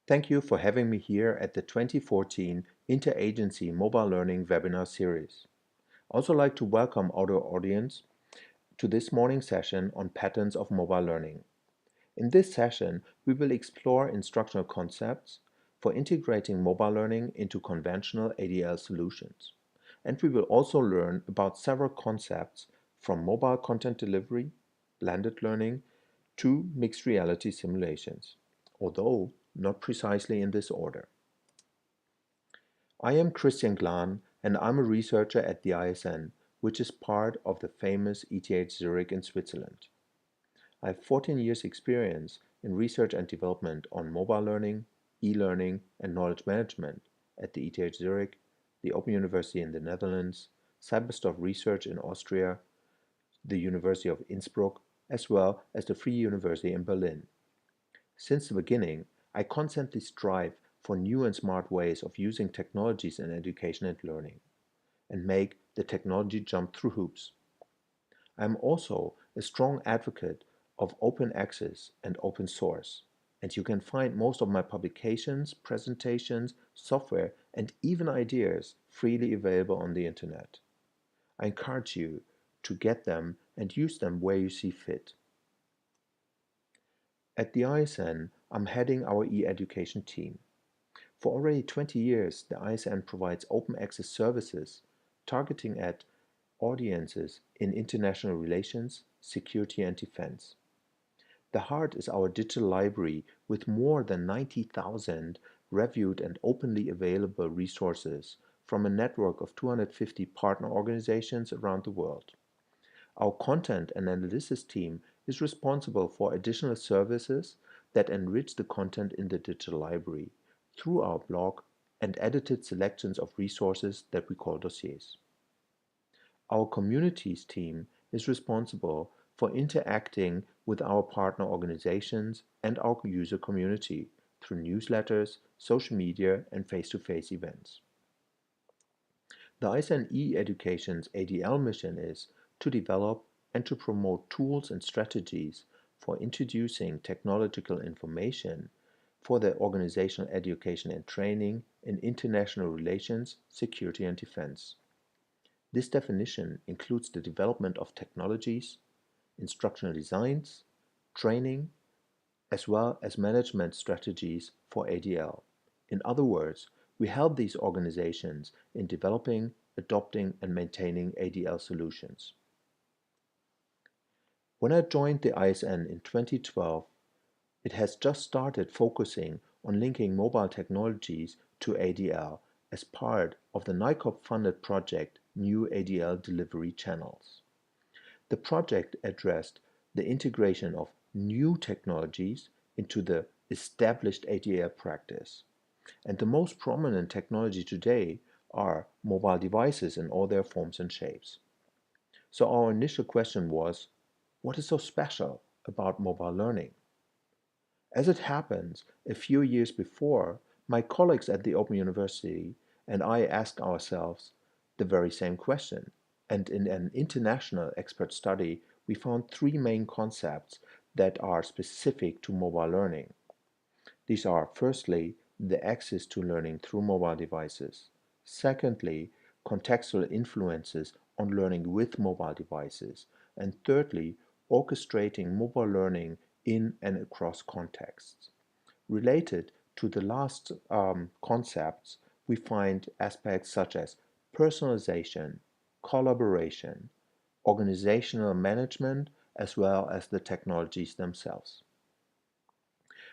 Thank you for having me here at the 2014 Interagency Mobile Learning webinar series. I also like to welcome our audience to this morning session on patterns of mobile learning. In this session, we will explore instructional concepts for integrating mobile learning into conventional ADL solutions. And we will also learn about several concepts from mobile content delivery, blended learning, to mixed reality simulations, although not precisely in this order. I am Christian Glan, and I'm a researcher at the ISN, which is part of the famous ETH Zurich in Switzerland. I have 14 years experience in research and development on mobile learning, e-learning, and knowledge management at the ETH Zurich, the Open University in the Netherlands, Cyberstuff Research in Austria, the University of Innsbruck, as well as the Free University in Berlin. Since the beginning, I constantly strive for new and smart ways of using technologies in education and learning, and make the technology jump through hoops. I am also a strong advocate of open access and open source, and you can find most of my publications, presentations, software, and even ideas freely available on the internet. I encourage you to get them and use them where you see fit. At the ISN, I'm heading our e-education team. For already 20 years, the ISN provides open access services targeting at audiences in international relations, security, and defense. The heart is our digital library with more than 90,000 reviewed and openly available resources from a network of 250 partner organizations around the world. Our content and analysis team is responsible for additional services that enrich the content in the digital library through our blog and edited selections of resources that we call dossiers. Our communities team is responsible for interacting with our partner organizations and our user community through newsletters, social media, and face-to-face events. The ISN e-education's ADL mission is to develop and to promote tools and strategies for introducing technological information for the organizational education and training in international relations, security, and defense. This definition includes the development of technologies, instructional designs, training, as well as management strategies for ADL. In other words, we help these organizations in developing, adopting, and maintaining ADL solutions. When I joined the ISN in 2012, it has just started focusing on linking mobile technologies to ADL as part of the NICOP-funded project New ADL Delivery Channels. The project addressed the integration of new technologies into the established ADL practice. And the most prominent technology today are mobile devices in all their forms and shapes. So our initial question was, what is so special about mobile learning? As it happens, a few years before, my colleagues at the Open University and I asked ourselves the very same question. And in an international expert study, we found three main concepts that are specific to mobile learning. These are, firstly, the access to learning through mobile devices. Secondly, contextual influences on learning with mobile devices. And thirdly, orchestrating mobile learning in and across contexts. Related to the last concepts, we find aspects such as personalization, collaboration, organizational management, as well as the technologies themselves.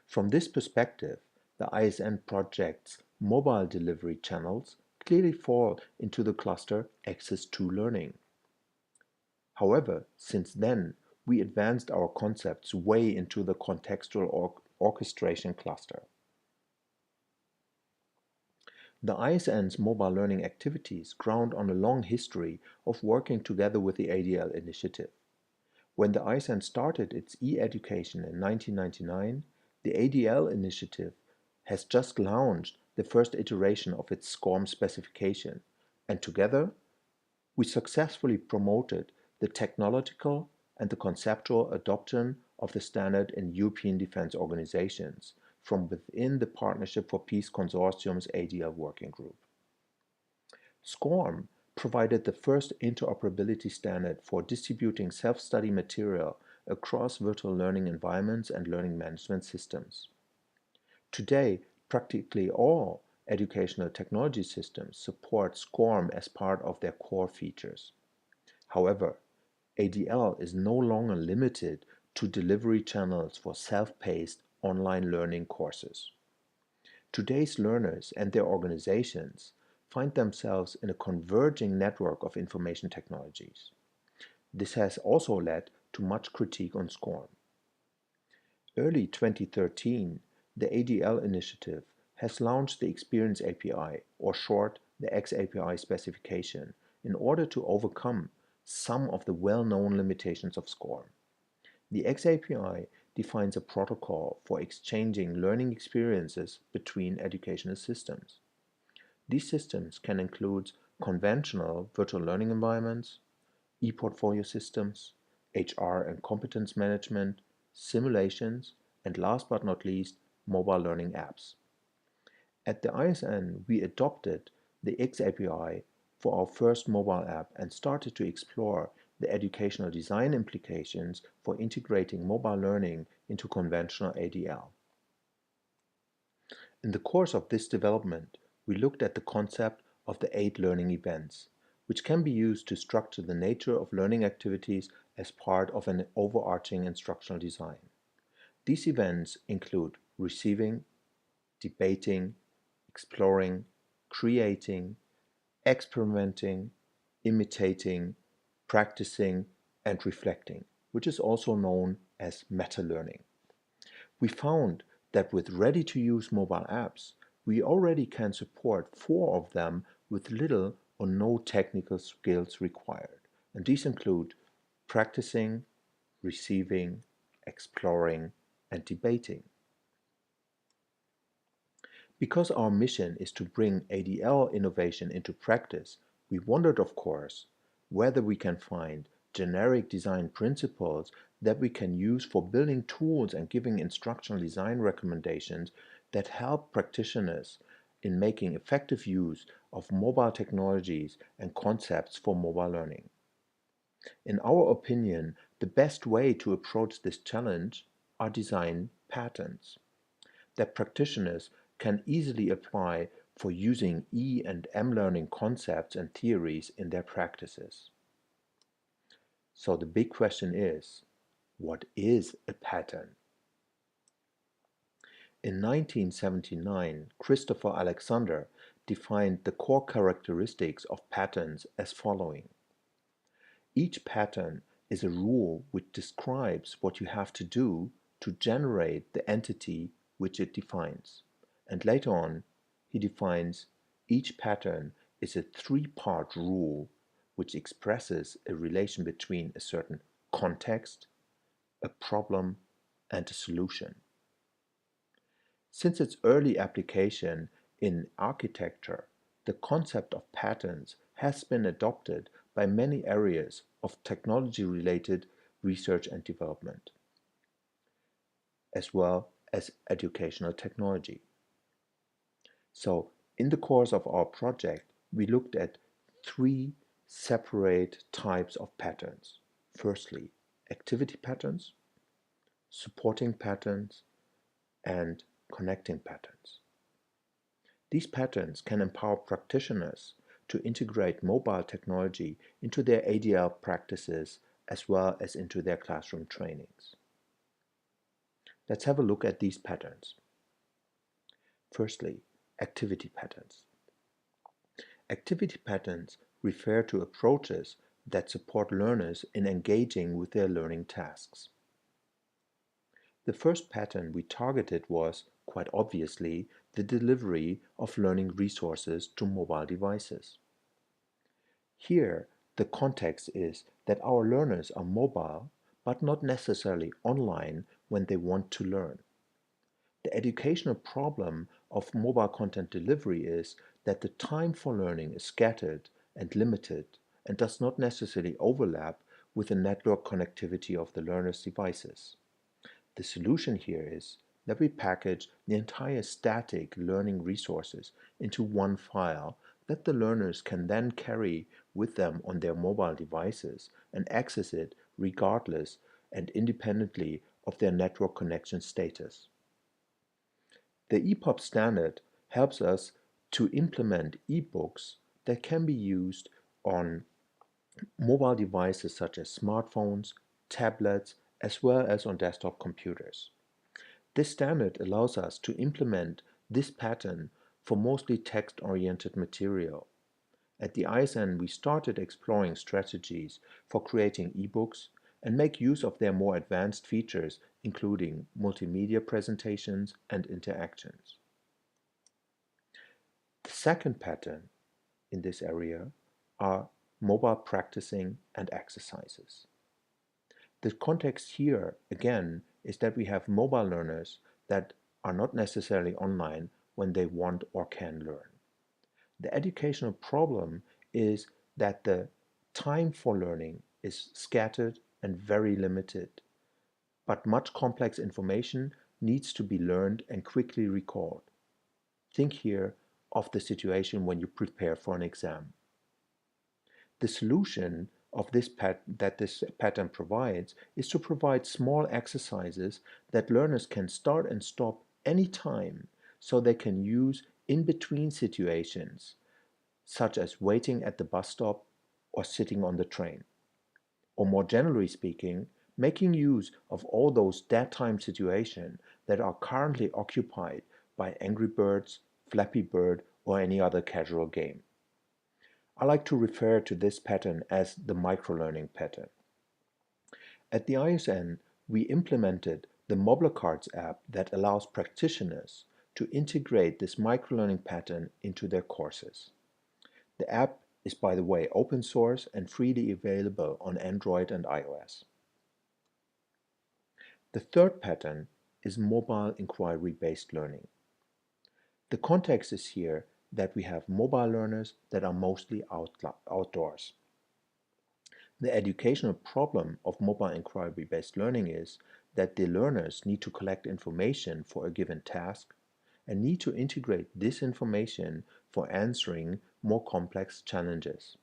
From this perspective, the ISN project's mobile delivery channels clearly fall into the cluster access to learning. However, since then, we advanced our concepts way into the contextual orchestration cluster. The ISN's mobile learning activities ground on a long history of working together with the ADL initiative. When the ISN started its e-education in 1999, the ADL initiative has just launched the first iteration of its SCORM specification, and together we successfully promoted the technological and the conceptual adoption of the standard in European defense organizations from within the Partnership for Peace Consortium's ADL working group. SCORM provided the first interoperability standard for distributing self-study material across virtual learning environments and learning management systems. Today, practically all educational technology systems support SCORM as part of their core features. However, ADL is no longer limited to delivery channels for self-paced online learning courses. Today's learners and their organizations find themselves in a converging network of information technologies. This has also led to much critique on SCORM. Early 2013, the ADL initiative has launched the Experience API, or short, the XAPI specification, in order to overcome some of the well-known limitations of SCORM. The XAPI defines a protocol for exchanging learning experiences between educational systems. These systems can include conventional virtual learning environments, e-portfolio systems, HR and competence management, simulations, and last but not least, mobile learning apps. At the ISN, we adopted the XAPI for our first mobile app and started to explore the educational design implications for integrating mobile learning into conventional ADL. In the course of this development, we looked at the concept of the 8 learning events, which can be used to structure the nature of learning activities as part of an overarching instructional design. These events include receiving, debating, exploring, creating, experimenting, imitating, practicing, and reflecting, which is also known as meta-learning. We found that with ready-to-use mobile apps, we already can support 4 of them with little or no technical skills required. And these include practicing, receiving, exploring, and debating. Because our mission is to bring ADL innovation into practice, we wondered, of course, whether we can find generic design principles that we can use for building tools and giving instructional design recommendations that help practitioners in making effective use of mobile technologies and concepts for mobile learning. In our opinion, the best way to approach this challenge are design patterns that practitioners can easily apply for using E and M learning concepts and theories in their practices. So the big question is, what is a pattern? In 1979, Christopher Alexander defined the core characteristics of patterns as following. Each pattern is a rule which describes what you have to do to generate the entity which it defines. And later on, he defines each pattern is a 3-part rule which expresses a relation between a certain context, a problem, and a solution. Since its early application in architecture, the concept of patterns has been adopted by many areas of technology-related research and development, as well as educational technology. So, in the course of our project, we looked at 3 separate types of patterns. Firstly, activity patterns, supporting patterns, and connecting patterns. These patterns can empower practitioners to integrate mobile technology into their ADL practices as well as into their classroom trainings. Let's have a look at these patterns. Firstly, activity patterns. Activity patterns refer to approaches that support learners in engaging with their learning tasks. The first pattern we targeted was, quite obviously, the delivery of learning resources to mobile devices. Here, the context is that our learners are mobile, but not necessarily online when they want to learn. The educational problem of mobile content delivery is that the time for learning is scattered and limited and does not necessarily overlap with the network connectivity of the learner's devices. The solution here is that we package the entire static learning resources into one file that the learners can then carry with them on their mobile devices and access it regardless and independently of their network connection status. The EPUB standard helps us to implement ebooks that can be used on mobile devices such as smartphones, tablets, as well as on desktop computers. This standard allows us to implement this pattern for mostly text-oriented material. At the ISN, we started exploring strategies for creating ebooks and make use of their more advanced features, including multimedia presentations and interactions. The second pattern in this area are mobile practicing and exercises. The context here, again, is that we have mobile learners that are not necessarily online when they want or can learn. The educational problem is that the time for learning is scattered and very limited, but much complex information needs to be learned and quickly recalled. Think here of the situation when you prepare for an exam. The solution of this pattern provides is to provide small exercises that learners can start and stop anytime so they can use in between situations, such as waiting at the bus stop or sitting on the train. Or more generally speaking, making use of all those dead time situations that are currently occupied by Angry Birds, Flappy Bird, or any other casual game. I like to refer to this pattern as the microlearning pattern. At the ISN, we implemented the Mobile Cards app that allows practitioners to integrate this microlearning pattern into their courses. The app is, by the way, open source and freely available on Android and iOS. The third pattern is mobile inquiry-based learning. The context is here that we have mobile learners that are mostly outdoors. The educational problem of mobile inquiry-based learning is that the learners need to collect information for a given task and need to integrate this information for answering more complex challenges.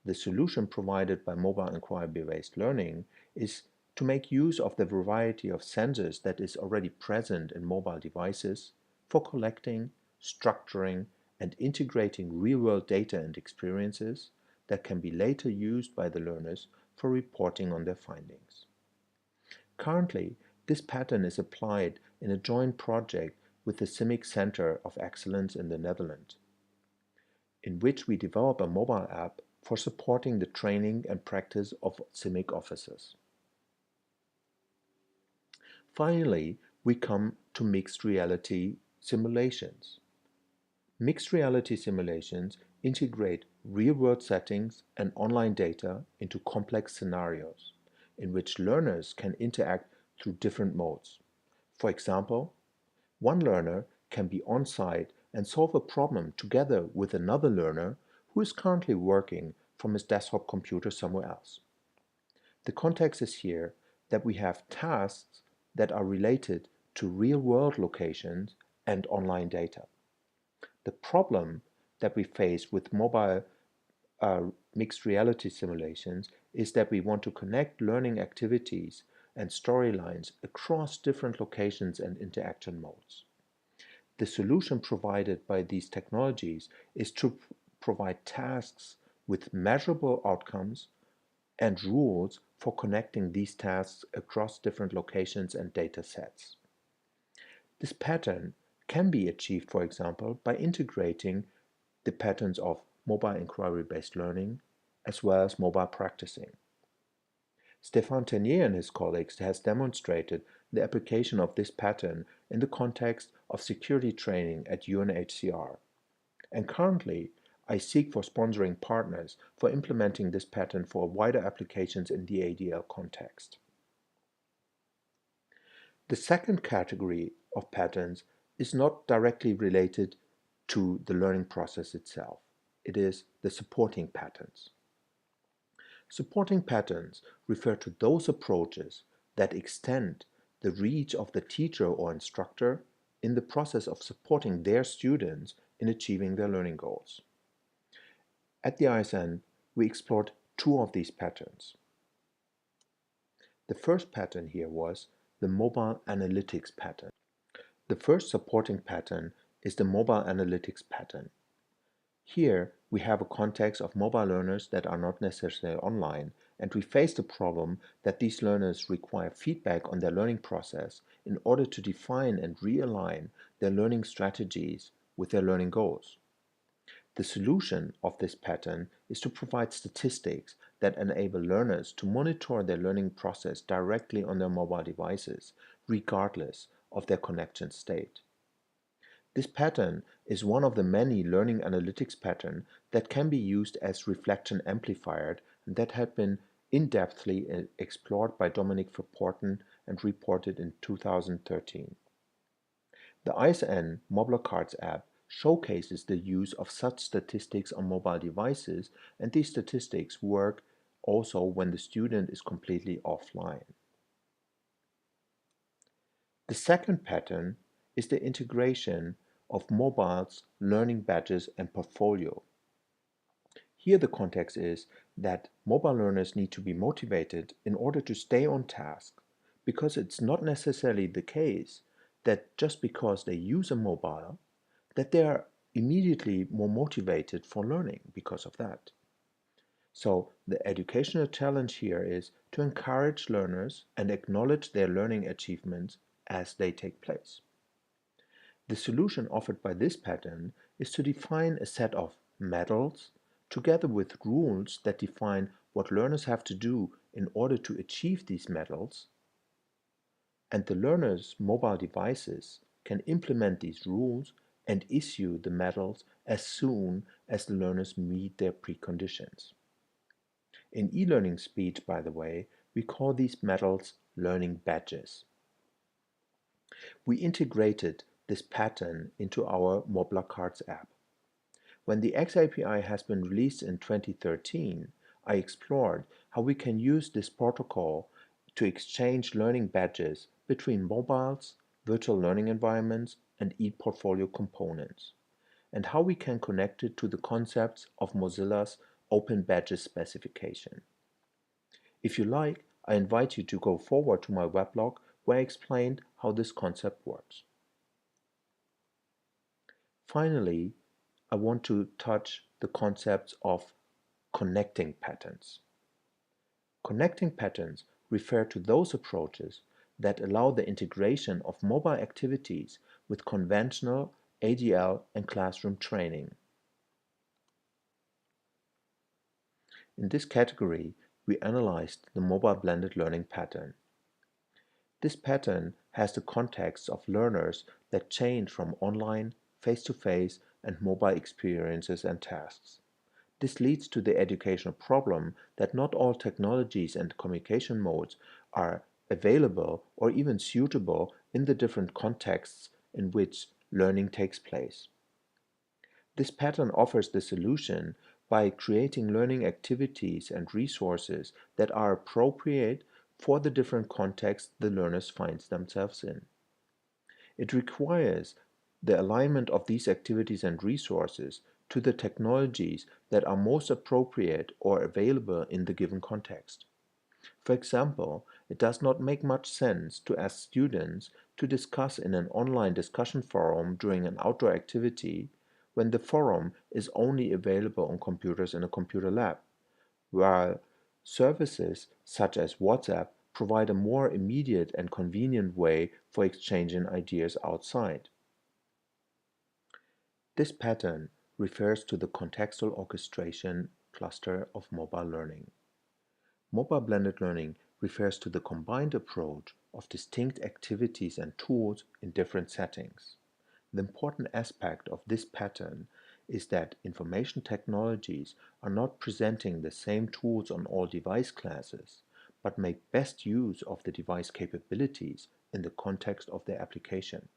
The solution provided by mobile inquiry-based learning is to make use of the variety of sensors that is already present in mobile devices for collecting, structuring, and integrating real-world data and experiences that can be later used by the learners for reporting on their findings. Currently, this pattern is applied in a joint project with the CIMIC Center of Excellence in the Netherlands, in which we develop a mobile app for supporting the training and practice of CIMIC officers. Finally, we come to mixed reality simulations. Mixed reality simulations integrate real-world settings and online data into complex scenarios in which learners can interact through different modes. For example, one learner can be on-site and solve a problem together with another learner who is currently working from his desktop computer somewhere else. The context is here that we have tasks that are related to real-world locations and online data. The problem that we face with mobile mixed reality simulations is that we want to connect learning activities and storylines across different locations and interaction modes. The solution provided by these technologies is to provide tasks with measurable outcomes and rules for connecting these tasks across different locations and data sets. This pattern can be achieved, for example, by integrating the patterns of mobile inquiry-based learning as well as mobile practicing. Stéphane Tenier and his colleagues has demonstrated the application of this pattern in the context of security training at UNHCR. And currently, I seek for sponsoring partners for implementing this pattern for wider applications in the ADL context. The second category of patterns is not directly related to the learning process itself. It is the supporting patterns. Supporting patterns refer to those approaches that extend the reach of the teacher or instructor in the process of supporting their students in achieving their learning goals. At the ISN, we explored two of these patterns. The first pattern here was the mobile analytics pattern. The first supporting pattern is the mobile analytics pattern. Here, we have a context of mobile learners that are not necessarily online, and we face the problem that these learners require feedback on their learning process in order to define and realign their learning strategies with their learning goals. The solution of this pattern is to provide statistics that enable learners to monitor their learning process directly on their mobile devices, regardless of their connection state. This pattern is one of the many learning analytics patterns that can be used as reflection amplifier and that had been in-depthly explored by Dominic Verpoorten and reported in 2013. The ISN Mobile Cards app showcases the use of such statistics on mobile devices, and these statistics work also when the student is completely offline. The second pattern is the integration of mobile's learning badges and portfolio. Here the context is that mobile learners need to be motivated in order to stay on task, because it's not necessarily the case that just because they use a mobile, that they are immediately more motivated for learning because of that. So the educational challenge here is to encourage learners and acknowledge their learning achievements as they take place. The solution offered by this pattern is to define a set of medals together with rules that define what learners have to do in order to achieve these medals, and the learners' mobile devices can implement these rules and issue the medals as soon as the learners meet their preconditions. In e-learning speech, by the way, we call these medals learning badges. We integrated this pattern into our Mobile Cards app. When the X API has been released in 2013, I explored how we can use this protocol to exchange learning badges between mobiles, virtual learning environments, and e-portfolio components, and how we can connect it to the concepts of Mozilla's Open Badges specification. If you like, I invite you to go forward to my weblog where I explained how this concept works. Finally, I want to touch the concepts of connecting patterns. Connecting patterns refer to those approaches that allow the integration of mobile activities with conventional ADL and classroom training. In this category, we analyzed the mobile blended learning pattern. This pattern has the context of learners that change from online, face-to-face, and mobile experiences and tasks. This leads to the educational problem that not all technologies and communication modes are available or even suitable in the different contexts in which learning takes place. This pattern offers the solution by creating learning activities and resources that are appropriate for the different contexts the learners find themselves in. It requires the alignment of these activities and resources to the technologies that are most appropriate or available in the given context. For example, it does not make much sense to ask students to discuss in an online discussion forum during an outdoor activity when the forum is only available on computers in a computer lab, while services such as WhatsApp provide a more immediate and convenient way for exchanging ideas outside. This pattern refers to the contextual orchestration cluster of mobile learning. Mobile blended learning refers to the combined approach of distinct activities and tools in different settings. The important aspect of this pattern is that information technologies are not presenting the same tools on all device classes, but make best use of the device capabilities in the context of their application.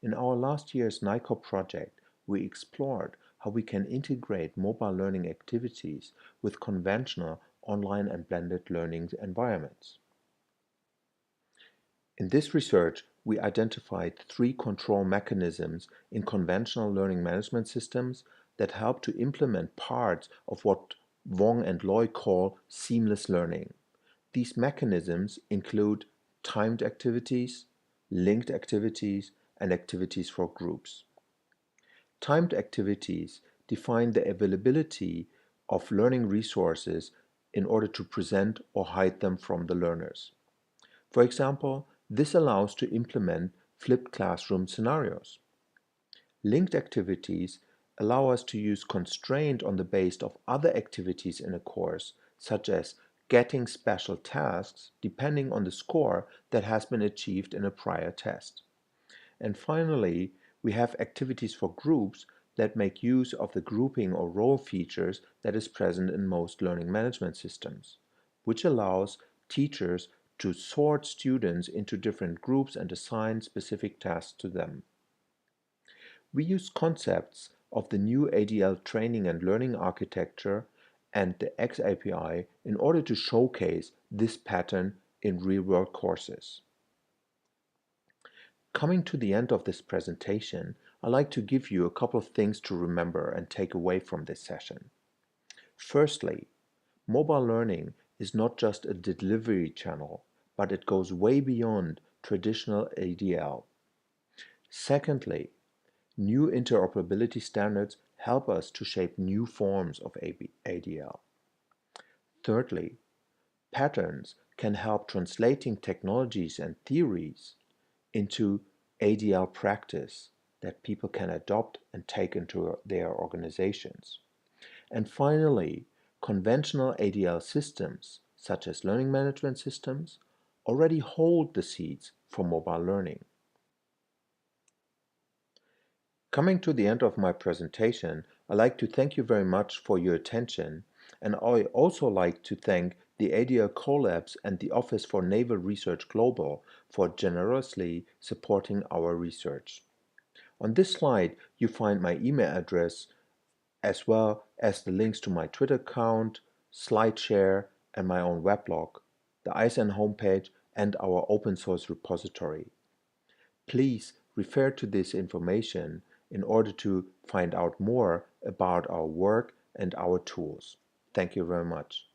In our last year's NICOP project, we explored how we can integrate mobile learning activities with conventional online and blended learning environments. In this research, we identified 3 control mechanisms in conventional learning management systems that help to implement parts of what Wong and Loy call seamless learning. These mechanisms include timed activities, linked activities, and activities for groups. Timed activities define the availability of learning resources in order to present or hide them from the learners. For example, this allows to implement flipped classroom scenarios. Linked activities allow us to use constraint on the basis of other activities in a course, such as getting special tasks depending on the score that has been achieved in a prior test. And finally, we have activities for groups that make use of the grouping or role features that is present in most learning management systems, which allows teachers to sort students into different groups and assign specific tasks to them. We use concepts of the new ADL training and learning architecture and the X API in order to showcase this pattern in real-world courses. Coming to the end of this presentation, I'd like to give you a couple of things to remember and take away from this session. Firstly, mobile learning is not just a delivery channel, but it goes way beyond traditional ADL. Secondly, new interoperability standards help us to shape new forms of ADL. Thirdly, patterns can help translating technologies and theories into ADL practice that people can adopt and take into their organizations. And finally, conventional ADL systems, such as learning management systems, already hold the seeds for mobile learning. Coming to the end of my presentation, I'd like to thank you very much for your attention, and I also like to thank the ADL Collabs and the Office for Naval Research Global for generously supporting our research. On this slide, you find my email address as well as the links to my Twitter account, SlideShare, and my own weblog, the ISN homepage, and our open source repository. Please refer to this information in order to find out more about our work and our tools. Thank you very much.